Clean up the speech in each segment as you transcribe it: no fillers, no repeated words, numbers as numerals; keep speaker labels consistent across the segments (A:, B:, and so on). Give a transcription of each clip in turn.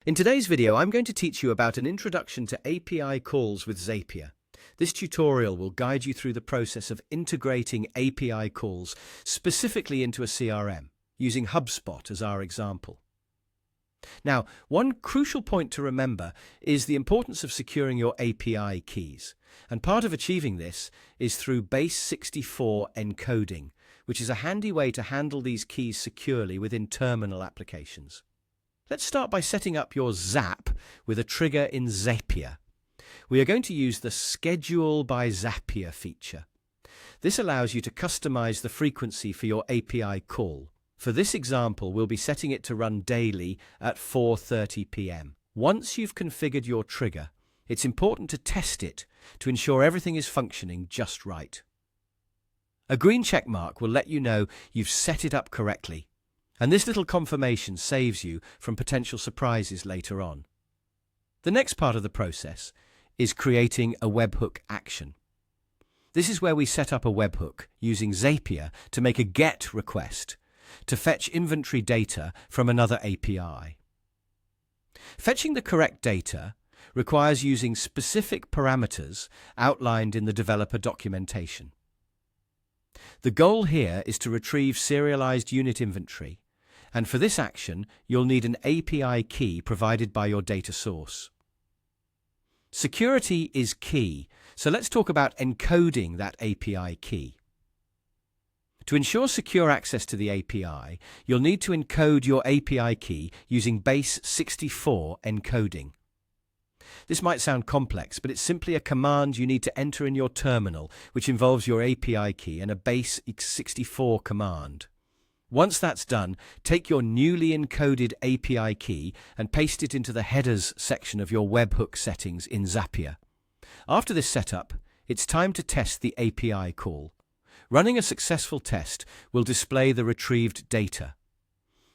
A: In today's video, I'm going to teach you about an introduction to API calls with Zapier. This tutorial will guide you through the process of integrating API calls specifically into a CRM, using HubSpot as our example. Now, one crucial point to remember is the importance of securing your API keys. And part of achieving this is through base64 encoding, which is a handy way to handle these keys securely within terminal applications. Let's start by setting up your Zap with a trigger in Zapier. We are going to use the Schedule by Zapier feature. This allows you to customize the frequency for your API call. For this example, we'll be setting it to run daily at 4:30 p.m. Once you've configured your trigger, it's important to test it to ensure everything is functioning just right. A green check mark will let you know you've set it up correctly. And this little confirmation saves you from potential surprises later on. The next part of the process is creating a webhook action. This is where we set up a webhook using Zapier to make a GET request to fetch inventory data from another API. Fetching the correct data requires using specific parameters outlined in the developer documentation. The goal here is to retrieve serialized unit inventory, and for this action, you'll need an API key provided by your data source. Security is key, so let's talk about encoding that API key. To ensure secure access to the API, you'll need to encode your API key using base64 encoding. This might sound complex, but it's simply a command you need to enter in your terminal, which involves your API key and a base64 command. Once that's done, take your newly encoded API key and paste it into the headers section of your webhook settings in Zapier. After this setup, it's time to test the API call. Running a successful test will display the retrieved data.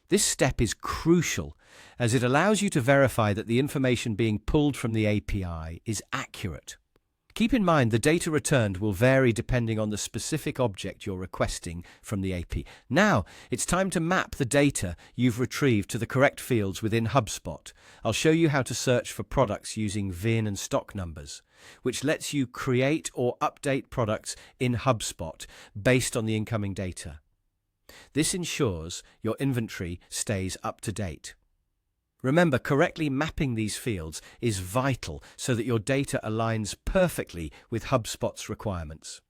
A: This step is crucial as it allows you to verify that the information being pulled from the API is accurate. Keep in mind the data returned will vary depending on the specific object you're requesting from the API. Now, it's time to map the data you've retrieved to the correct fields within HubSpot. I'll show you how to search for products using VIN and stock numbers, which lets you create or update products in HubSpot based on the incoming data. This ensures your inventory stays up to date. Remember, correctly mapping these fields is vital so that your data aligns perfectly with HubSpot's requirements.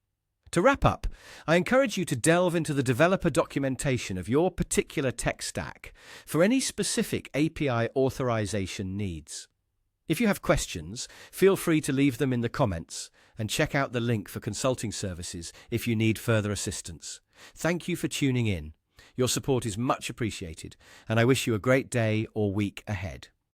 A: To wrap up, I encourage you to delve into the developer documentation of your particular tech stack for any specific API authorization needs. If you have questions, feel free to leave them in the comments and check out the link for consulting services if you need further assistance. Thank you for tuning in. Your support is much appreciated, and I wish you a great day or week ahead.